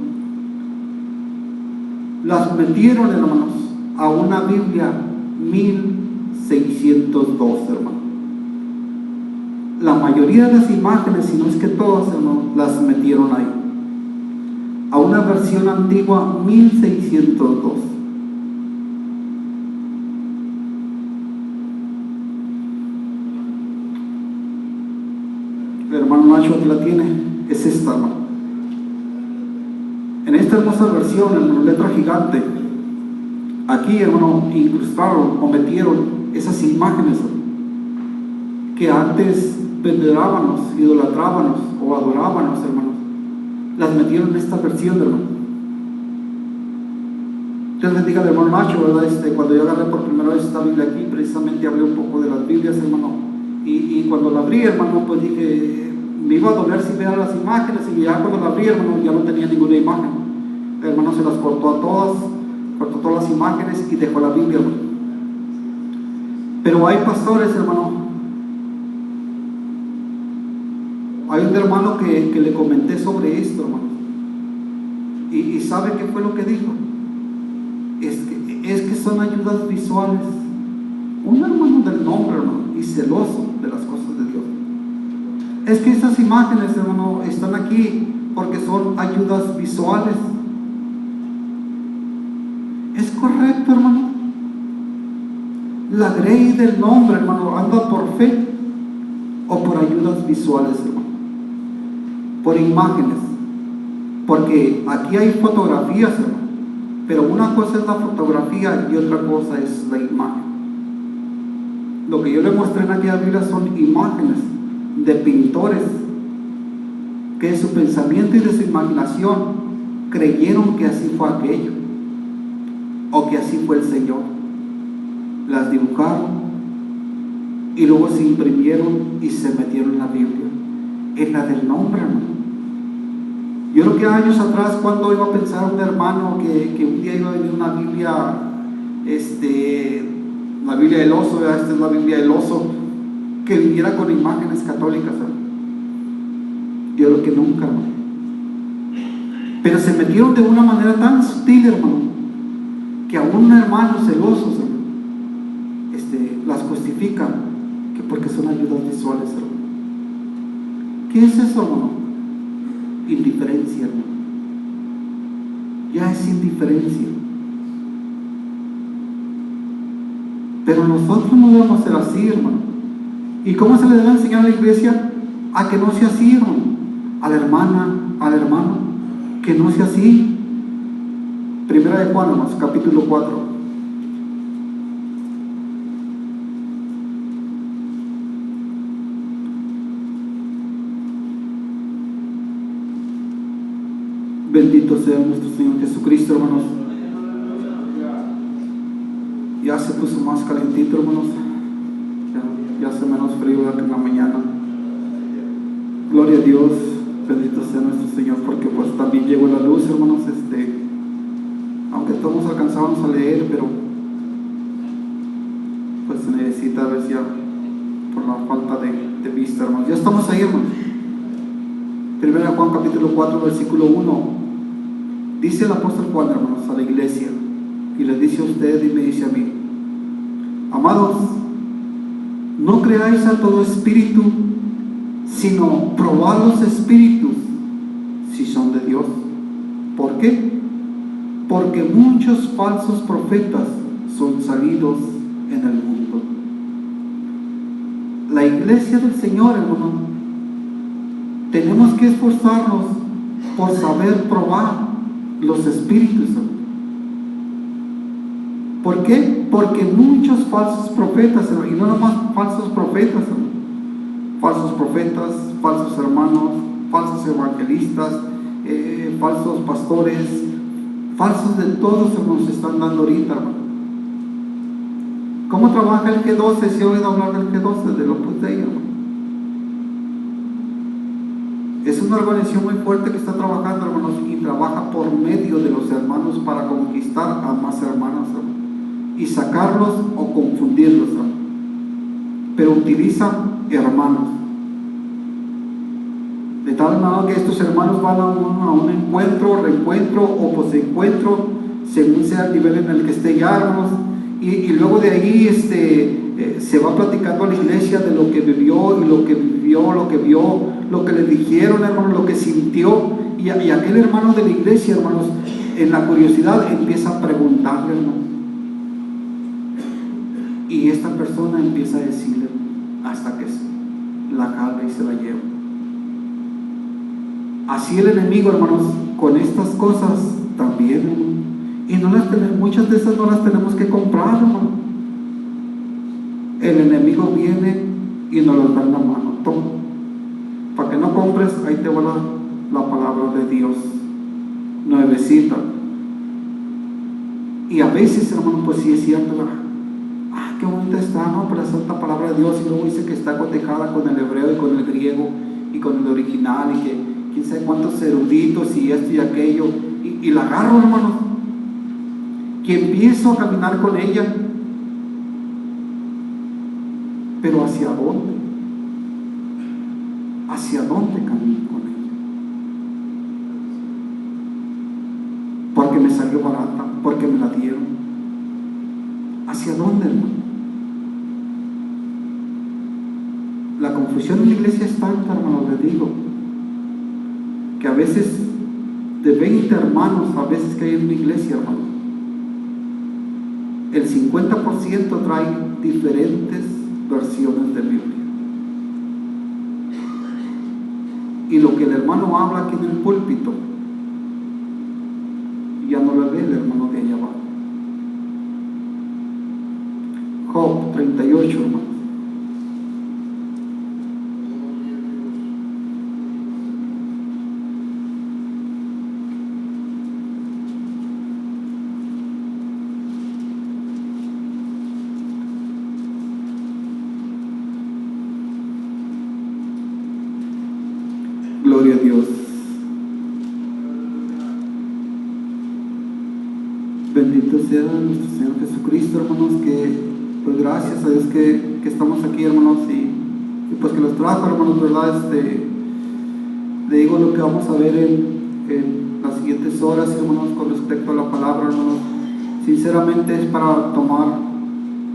las metieron, hermanos, a una Biblia 1602, hermano. La mayoría de las imágenes, si no es que todas, hermano, las metieron ahí, a una versión antigua 1602. El hermano Nacho aquí la tiene, es esta, hermano. En esta hermosa versión, en letra gigante, aquí, hermano, incrustaron o metieron esas imágenes, hermano, que antes venerábamos, idolatrábamos o adorábamos, hermanos. Las metieron en esta versión, hermano. Dios bendiga al hermano Nacho, ¿verdad? Cuando yo agarré por primera vez esta Biblia aquí, precisamente hablé un poco de las Biblias, hermano. Y cuando la abrí, hermano, pues dije, me iba a doler si veía las imágenes, y ya cuando la abrí, hermano, ya no tenía ninguna imagen. El hermano se las cortó a todas, cortó todas las imágenes y dejó la Biblia, hermano. Pero hay pastores, hermano. Hay un hermano que le comenté sobre esto, hermano. Y ¿sabe qué fue lo que dijo? Es que son ayudas visuales. Un hermano del nombre, hermano, y celoso de las cosas de Dios. Es que estas imágenes, hermano, están aquí porque son ayudas visuales. Es correcto, hermano. La grey del nombre, hermano, anda por fe o por ayudas visuales, hermano, por imágenes. Porque aquí hay fotografías, hermano, pero una cosa es la fotografía y otra cosa es la imagen. Lo que yo le mostré en aquella Biblia son imágenes de pintores que de su pensamiento y de su imaginación creyeron que así fue aquello, o que así fue el Señor. Las dibujaron y luego se imprimieron y se metieron en la Biblia, en la del nombre, hermano. Yo creo que años atrás, cuando iba a pensar un hermano que un día iba a venir una Biblia, la Biblia del oso, esta es la Biblia del oso, que viniera con imágenes católicas, hermano. Yo creo que nunca, hermano. Pero se metieron de una manera tan sutil, hermano, que aún hermanos celosos, hermano, las justifican que porque son ayudas visuales, hermano. ¿Qué es eso, hermano? Indiferencia, hermano. Ya es indiferencia. Pero nosotros no debemos ser así, hermano. ¿Y cómo se le debe enseñar a la iglesia? A que no sea así, hermano. A la hermana, al hermano, que no sea así. Primera de Juan, hermanos, capítulo 4. Bendito sea nuestro Señor Jesucristo, hermanos. Ya se puso más calentito, hermanos. Ya hace menos frío que en la mañana. Gloria a Dios. Bendito sea nuestro Señor, porque pues también llegó la luz, hermanos. Aunque todos alcanzamos a leer, pero pues se necesita a veces ya por la falta de vista, hermanos. Ya estamos ahí, hermanos. Primera Juan capítulo 4, versículo 1. Dice el apóstol Juan, hermanos, a la iglesia, y le dice a usted y me dice a mí: amados, no creáis a todo espíritu, sino probad los espíritus si son de Dios, ¿Por qué? Porque muchos falsos profetas son salidos en el mundo. La iglesia del Señor, hermano, tenemos que esforzarnos por saber probar los espíritus. ¿Por qué? Porque muchos falsos profetas, y no nomás falsos profetas, falsos hermanos, falsos evangelistas, falsos pastores, falsos de todos se están dando ahorita, hermano. ¿Cómo trabaja el G12? ¿Se ha oído hablar del G12, del Opus Dei, hermano? Es una organización muy fuerte que está trabajando, hermanos, y trabaja por medio de los hermanos para conquistar a más hermanos, hermanos, y sacarlos o confundirlos, hermanos. Pero utilizan hermanos. De tal manera que estos hermanos van a un encuentro, reencuentro o posencuentro, según sea el nivel en el que esté ya, hermanos, y luego de ahí se va platicando a la iglesia de lo que vivió y lo que vivió, lo que vio, lo que le dijeron, hermanos, lo que sintió, y aquel hermano de la iglesia, hermanos, en la curiosidad empieza a preguntarle, hermano, y esta persona empieza a decirle hasta que la jala y se la lleva. Así el enemigo, hermanos, con estas cosas también, hermano, y muchas de esas no las tenemos que comprar, hermano. El enemigo viene y nos las da en la mano. Toma, para que no compres, ahí te va la palabra de Dios, nuevecita. Y a veces, hermano, pues sí es cierto, qué bonita está, ¿no? Pero la santa palabra de Dios, y luego dice que está cotejada con el hebreo y con el griego y con el original, y que quién sabe cuántos eruditos y esto y aquello, y la agarro, hermano, que empiezo a caminar con ella, pero ¿hacia dónde? ¿Hacia dónde camino con ella? Porque me salió barata, porque me la dieron. ¿Hacia dónde, hermano? La confusión en la iglesia es tanta, hermano, les digo, que a veces de 20 hermanos, a veces que hay en una iglesia, hermano, el 50% trae diferentes versiones de Biblia. Y lo que el hermano habla aquí en el púlpito, ya no lo ve el hermano de allá abajo. Job 38, hermano. Gloria a Dios. Bendito sea nuestro Señor Jesucristo, hermanos, que pues gracias a Dios que estamos aquí, hermanos, y pues que los trajo, hermanos, ¿verdad? Le digo lo que vamos a ver en las siguientes horas, hermanos, con respecto a la palabra, hermanos. Sinceramente es para tomar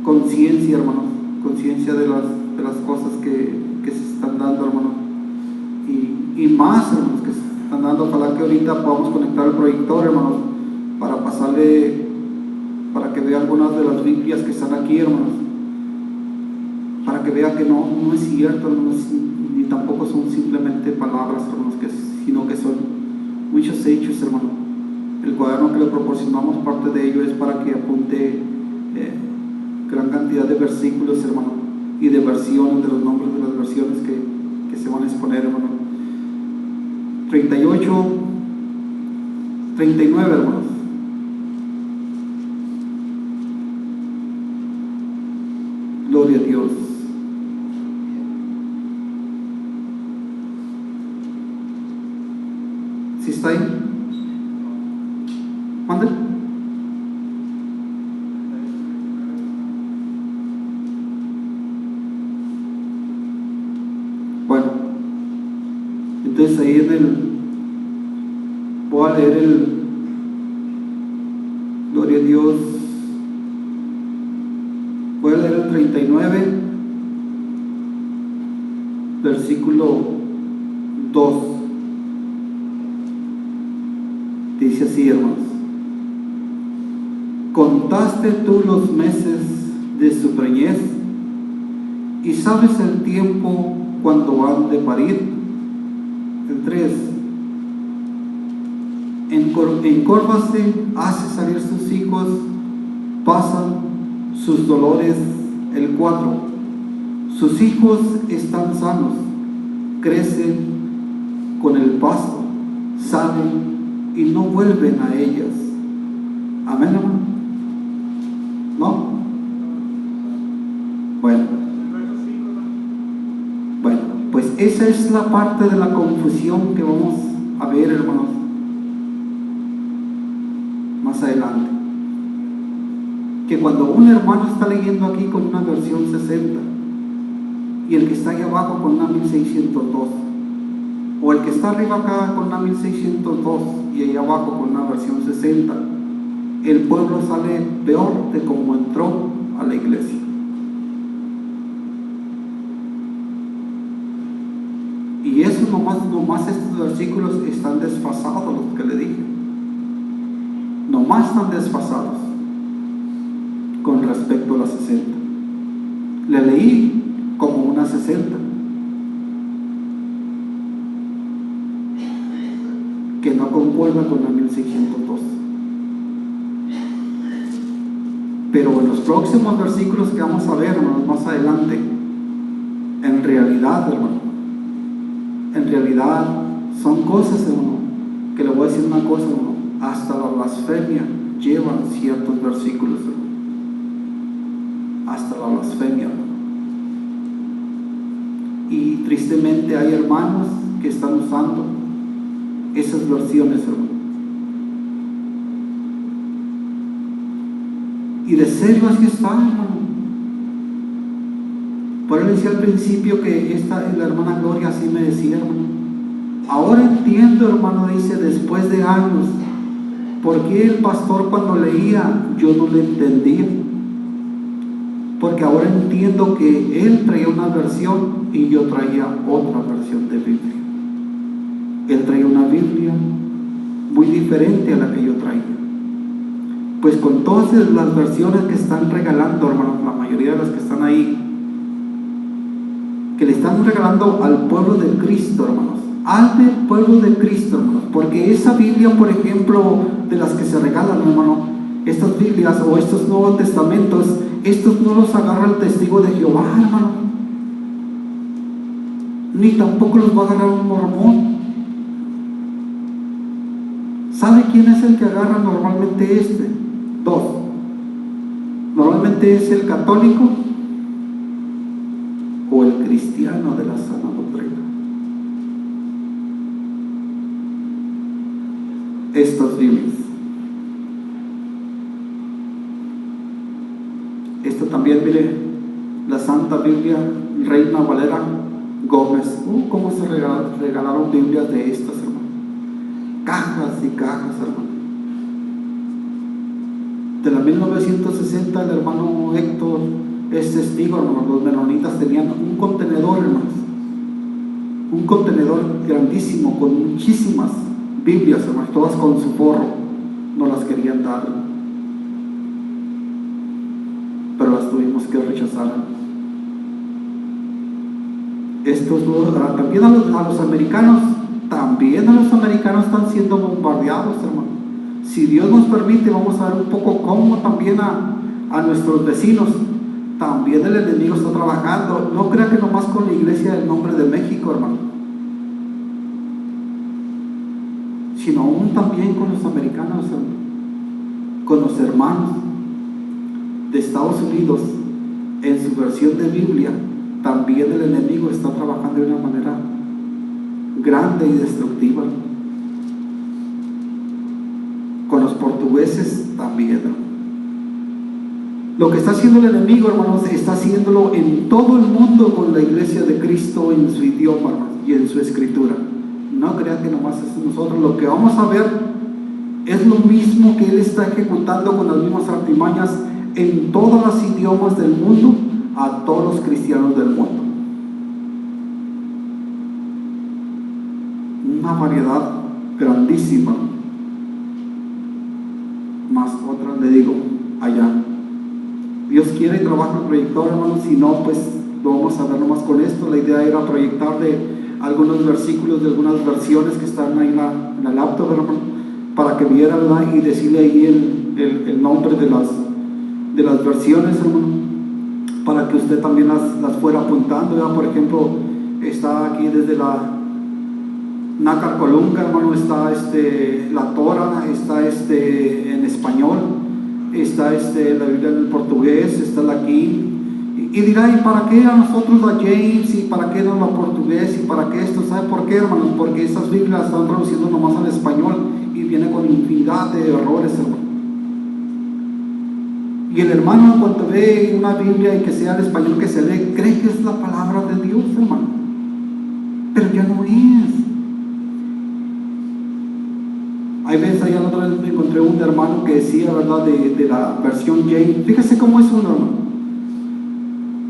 conciencia, hermanos, conciencia de las cosas que se están dando, hermanos. Y más, hermanos, que se están dando. Ojalá que ahorita podamos conectar el proyector, hermanos, para pasarle, para que vea algunas de las Biblias que están aquí, hermanos, para que vea que no es cierto, hermanos, ni tampoco son simplemente palabras, hermanos, sino que son muchos hechos, hermanos. El cuaderno que le proporcionamos, parte de ello es para que apunte gran cantidad de versículos, hermanos, y de versiones, de los nombres de las versiones que se van a exponer, hermanos. 38, 39, hermanos. Gloria a Dios. ¿Sí está ahí? ¿Mande? Bueno, entonces ahí voy a leer gloria a Dios, voy a leer el 39, versículo 2. Dice así, hermanos: ¿contaste tú los meses de su preñez y sabes el tiempo cuando han de parir? El 3: encórvase, hace salir sus hijos, pasan sus dolores. El 4: sus hijos están sanos, crecen con el pasto, salen y no vuelven a ellas. Amén, hermano. ¿No? Bueno, pues esa es la parte de la confusión que vamos a ver, hermanos, más adelante. Que cuando un hermano está leyendo aquí con una versión 60 y el que está ahí abajo con una 1602, o el que está arriba acá con una 1602 y ahí abajo con una versión 60, el pueblo sale peor de como entró a la iglesia. Y eso nomás estos versículos están desfasados, los que le dije. Nomás están desfasados con respecto a la 60. Le leí como una 60, que no concuerda con la 1602. Pero en los próximos versículos que vamos a ver, hermanos, más adelante, en realidad, hermano, son cosas, hermano, que le voy a decir una cosa, hermano: hasta la blasfemia llevan ciertos versículos, hermano. Hasta la blasfemia, hermano. Y tristemente hay hermanos que están usando esas versiones, hermano. Y de serio así está, hermano. Por eso decía al principio que la hermana Gloria así me decía, hermano: ahora entiendo, hermano, dice, después de años, por qué el pastor cuando leía yo no le entendía. Porque ahora entiendo que él traía una versión y yo traía otra versión de Biblia. Él traía una Biblia muy diferente a la que yo traía. Pues con todas las versiones que están regalando, hermanos, la mayoría de las que están ahí, que le están regalando al pueblo de Cristo, hermanos, al pueblo de Cristo, hermanos, porque esa Biblia, por ejemplo, de las que se regalan, hermano, estas Biblias o estos Nuevos Testamentos, estos no los agarra el testigo de Jehová, hermano, ni tampoco los va a agarrar un mormón. ¿Sabe quién es el que agarra normalmente este? Dos. Normalmente es el católico o el cristiano de la sana doctrina. Estas Biblias. Esta también, mire, la Santa Biblia Reina Valera Gómez. ¿Cómo se regalaron Biblias de estas, hermano? Cajas y cajas, hermano. De la 1960, el hermano Héctor es testigo, hermano. Los menonitas tenían un contenedor, hermanos, un contenedor grandísimo con muchísimas Biblias, hermanos, todas con su forro. No las querían dar, pero las tuvimos que rechazar. También a los americanos, están siendo bombardeados, hermano. Si Dios nos permite, vamos a ver un poco cómo también a nuestros vecinos, también el enemigo está trabajando. No crea que nomás con la Iglesia del Nombre de México, hermano, sino aún también con los americanos, hermano, con los hermanos de Estados Unidos. En su versión de Biblia, también el enemigo está trabajando de una manera grande y destructiva. Con los portugueses también. Lo que está haciendo el enemigo, hermanos, está haciéndolo en todo el mundo con la Iglesia de Cristo, en su idioma, hermanos, y en su escritura. No crean que nomás es nosotros. Lo que vamos a ver es lo mismo que él está ejecutando con las mismas artimañas en todos los idiomas del mundo, a todos los cristianos del mundo. Una variedad grandísima otras le digo, allá. Dios quiere y trabaja el proyector, hermanos, si no, pues lo vamos a ver nomás con esto. La idea era proyectarle algunos versículos de algunas versiones que están ahí en la laptop, hermano, para que viera, ¿verdad? Y decirle ahí el nombre de las versiones, hermano, para que usted también las fuera apuntando, ¿verdad? Por ejemplo, está aquí desde la Nácar Colunga, hermano, está la Torah, está en español, está la Biblia en portugués, está la aquí. Y dirá, ¿y para qué a nosotros la James? ¿Y para qué no la portugués? ¿Y para qué esto? ¿Sabe por qué, hermanos? Porque esas Biblias están traduciendo nomás al español y viene con infinidad de errores, hermano. Y el hermano, cuando ve una Biblia y que sea el español que se lee, cree que es la palabra de Dios, hermano. Pero ya no es. Hay veces, allá la otra vez me encontré un hermano que decía, ¿verdad?, de la versión James. Fíjese cómo es uno, hermano.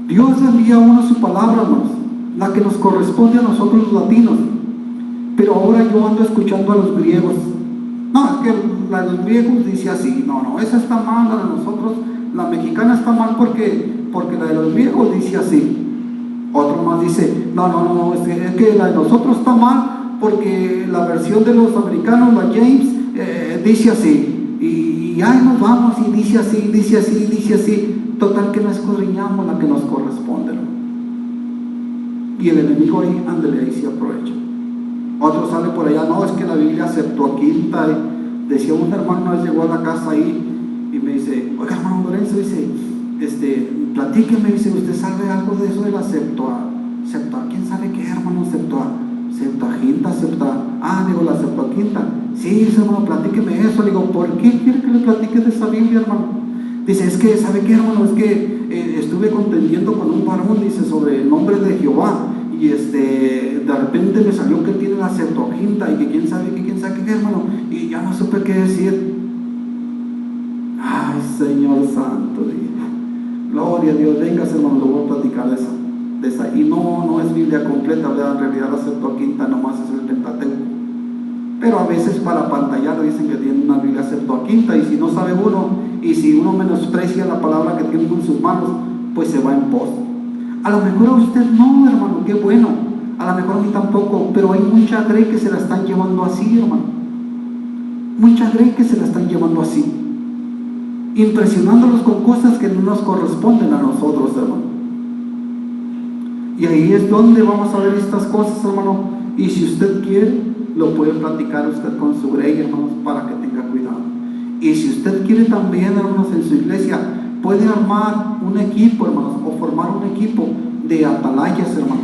Dios envía a uno su palabra, hermanos, la que nos corresponde a nosotros los latinos. Pero ahora yo ando escuchando a los griegos. No, es que la de los griegos dice así. No, esa está mal, la de nosotros. La mexicana está mal porque la de los griegos dice así. Otro más dice, no, es que la de nosotros está mal porque la versión de los americanos, la James, dice así. Y ahí nos vamos y dice así. Total que no escudriñamos la que nos corresponde, ¿no? Y el enemigo ahí, ándale, ahí se aprovecha. Otro sale por allá, no, es que la Biblia Septuaginta. Decía un hermano, una vez llegó a la casa ahí y me dice, oiga, hermano Lorenzo, dice, platíqueme, dice, ¿usted sabe algo de eso de la ¿quién sabe qué, hermano? Septuaginta, digo, la Septuaginta. Sí, hermano, platíqueme eso. Le digo, ¿por qué quiere que le platique de esa Biblia, hermano? Dice, es que, ¿sabe qué, hermano? Es que estuve contendiendo con un varón, dice, sobre el nombre de Jehová, y de repente me salió que tiene la Septuaginta, y que quién sabe qué, hermano, y ya no supe qué decir. Ay, Señor Santo, dije, gloria a Dios, vengas, hermano, lo voy a platicar de esa. Y no es Biblia completa, ¿verdad? En realidad la Septuaginta nomás es el Pentateuco. Pero a veces para pantallar dicen que tienen una Biblia Septuaginta, y si no sabe uno, y si uno menosprecia la palabra que tiene en sus manos, pues se va en pos. A lo mejor a usted no, hermano, qué bueno. A lo mejor a mí tampoco, pero hay mucha grey que se la están llevando así, hermano. Mucha grey que se la están llevando así, impresionándolos con cosas que no nos corresponden a nosotros, hermano. Y ahí es donde vamos a ver estas cosas, hermano. Y si usted quiere, lo puede platicar usted con su grey, hermanos, para que tenga cuidado. Y si usted quiere también, hermanos, en su iglesia, puede armar un equipo, hermanos, o formar un equipo de atalayas, hermanos,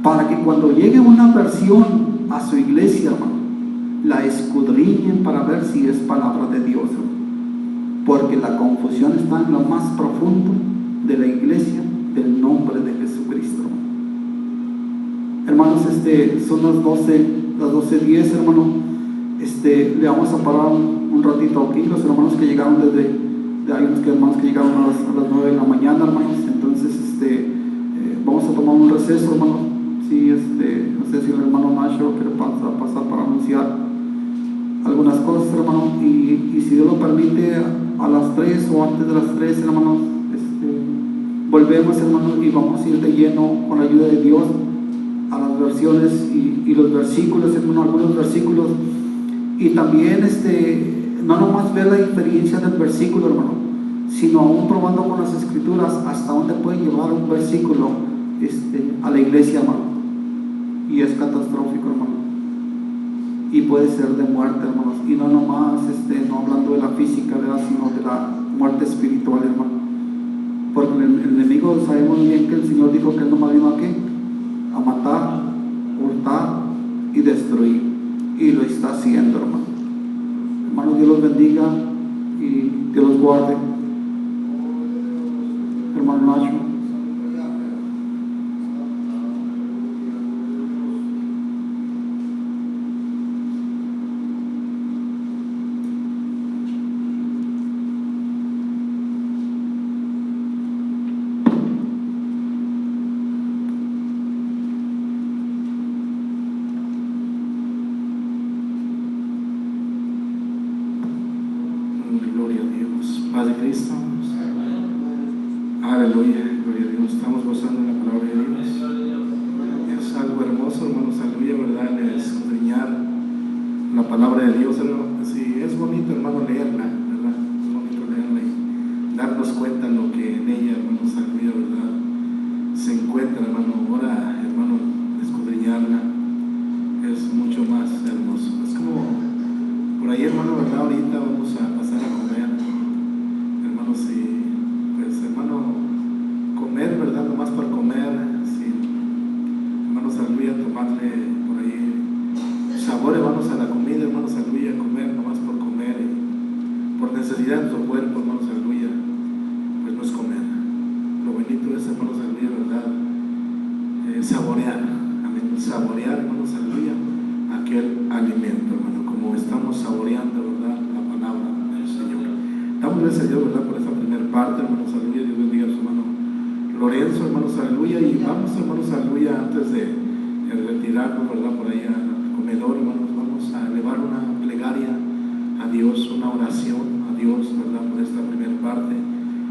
para que cuando llegue una versión a su iglesia, hermano, la escudriñen para ver si es palabra de Dios, hermano. Porque la confusión está en lo más profundo de la iglesia del nombre de Jesucristo, hermanos. Son las 12:10, hermano. Le vamos a parar un ratito aquí. Los hermanos que llegaron hay unos hermanos que llegaron a las 9 de la mañana, hermanos. Entonces, vamos a tomar un receso, hermanos. Sí, no sé si el hermano Nacho quiere pasar para anunciar algunas cosas, hermano. Y si Dios lo permite, a las 3 o antes de las 3, hermanos, volvemos, hermanos, y vamos a ir de lleno con la ayuda de Dios a las versiones y los versículos, hermano, algunos versículos. Y también no nomás ver la diferencia del versículo, hermano, sino aún probando con las escrituras hasta dónde puede llevar un versículo a la iglesia, hermano. Y es catastrófico, hermano, y puede ser de muerte, hermanos. Y no nomás no hablando de la física, ¿verdad?, sino de la muerte espiritual, hermano. Porque el enemigo, sabemos bien que el Señor dijo que él nomás vino aquí a matar, hurtar y destruir, y lo está haciendo, hermano. Hermano, Dios los bendiga y Dios los guarde. Hermano Nacho. paz de Cristo. Aleluya, gloria a Dios. Estamos gozando en la palabra de Dios. Es algo hermoso, hermanos, aleluya, ¿verdad? Escudriñar la palabra de Dios. Sí, es bonito, hermano, leerla, ¿verdad? Es bonito leerla y darnos cuenta de lo que en ella, hermanos, aleluya, ¿verdad? Se encuentra, hermano. Ahora, hermano, escudriñarla es mucho más hermoso. Es como por ahí, hermano, ¿verdad? Ahorita vamos a pasar a comer, hermanos, y pues, hermano, comer, ¿verdad? Nomás por comer, sin, hermanos, aleluya, tomarle por ahí sabor, hermanos, a la comida, hermanos, aleluya, comer nomás por comer y por necesidad de nuestro cuerpo, hermanos, aleluya, pues no es comer. Lo bonito es, hermanos, aleluya, ¿verdad? Saborear, amén, saborear, hermanos, aleluya, aquel alimento, hermano, como estamos saboreando, ¿verdad? La palabra del Señor. Damos gracias a Dios, ¿verdad? Por esta primera parte, hermanos, aleluya. Dios bendiga a su hermano Lorenzo, hermanos, aleluya. Y vamos, hermanos, aleluya, antes de retirarnos, ¿verdad? Por ahí al comedor, hermanos, vamos a elevar una plegaria a Dios, una oración a Dios, ¿verdad? Por esta primera parte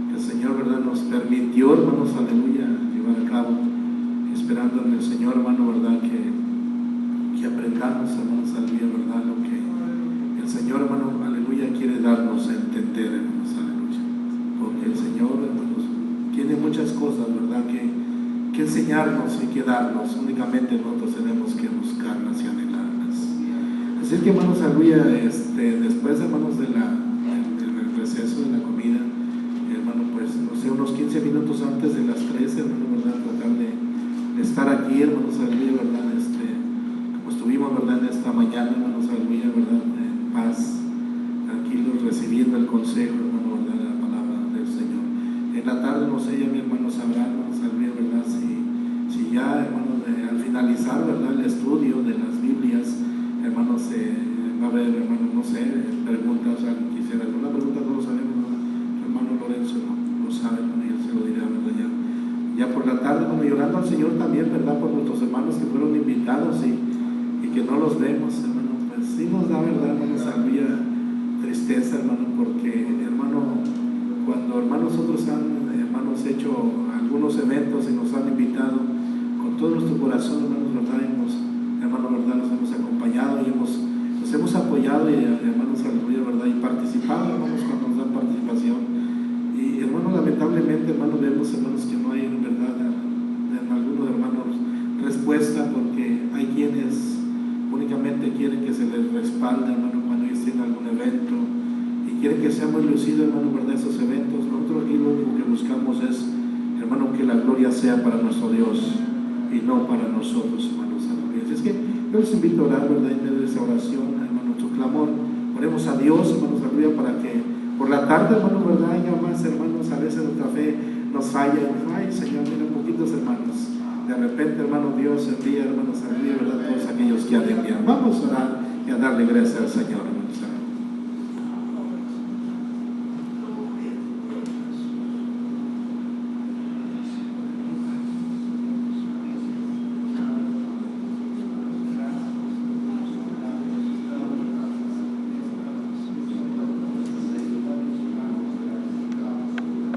que el Señor, ¿verdad? Nos permitió, hermanos, aleluya, llevar a cabo, esperando en el Señor, hermano, ¿verdad? Que aprendamos, hermanos, aleluya, ¿verdad? Lo que el Señor, hermano, aleluya, quiere darnos a entender, hermanos, aleluya. Porque el Señor, hermanos, tiene muchas cosas, ¿verdad? Que enseñarnos y que darnos. Únicamente nosotros tenemos que buscarlas y anhelarlas. Así que, hermanos, aleluya, después, hermanos, del receso de la comida, hermano, pues, no sé, unos 15 minutos antes de las 13, hermano, ¿verdad? Tratar de estar aquí, hermanos, aleluya, ¿verdad? Como estuvimos, ¿verdad? En esta mañana, hermanos, aleluya, ¿verdad? En paz, tranquilos, recibiendo el consejo, hermano, ¿verdad? De la palabra del Señor. En la tarde, no sé, ya mi hermano sabrá, hermanos, aleluya, ¿verdad? Si ya, hermanos, al finalizar, ¿verdad? El estudio de las Biblias, hermanos, va a haber, hermano, no sé, preguntas, alguien quisiera alguna pregunta, no lo sabemos, ¿verdad? Hermano Lorenzo no sabe, hermano, y él se lo dirá, ¿verdad? Ya por la tarde, hermano, llorando al Señor también, ¿verdad? Por nuestros hermanos que fueron invitados y que no los vemos, hermano, pues sí nos da, ¿verdad, hermano? Sabía tristeza, hermano, porque, hermano, cuando, hermanos, nosotros hermanos, hecho algunos eventos y nos han invitado con todo nuestro corazón, hermanos, ¿verdad? Hermano, ¿verdad? Nos hemos acompañado y nos hemos apoyado y, hermanos, aleluya, ¿verdad? Y participado, hermanos, cuando nos dan participación. Y, hermano, lamentablemente, hermano, vemos, hermanos, que no hay, ¿verdad? En algunos, hermanos, respuesta, porque hay quienes únicamente quieren que se les respalde, hermano, cuando ellos tienen algún evento y quieren que sea muy lucido, hermano, ¿verdad? Esos eventos. Nosotros aquí lo único que buscamos es, hermano, que la gloria sea para nuestro Dios y no para nosotros, hermanos. Así es que yo les invito a orar, ¿verdad? En medio de esa oración, hermano, su clamor, oremos a Dios, hermanos, aleluya, para que por la tarde, hermano, ¿verdad? Ya más, hermanos, a veces nuestra fe nos falla. Ay, Señor, mira, poquitos hermanos. De repente, hermano, Dios envía, hermanos, aleluya, ¿verdad? Todos aquellos que han de enviar. Vamos a orar y a darle gracias al Señor, hermanos.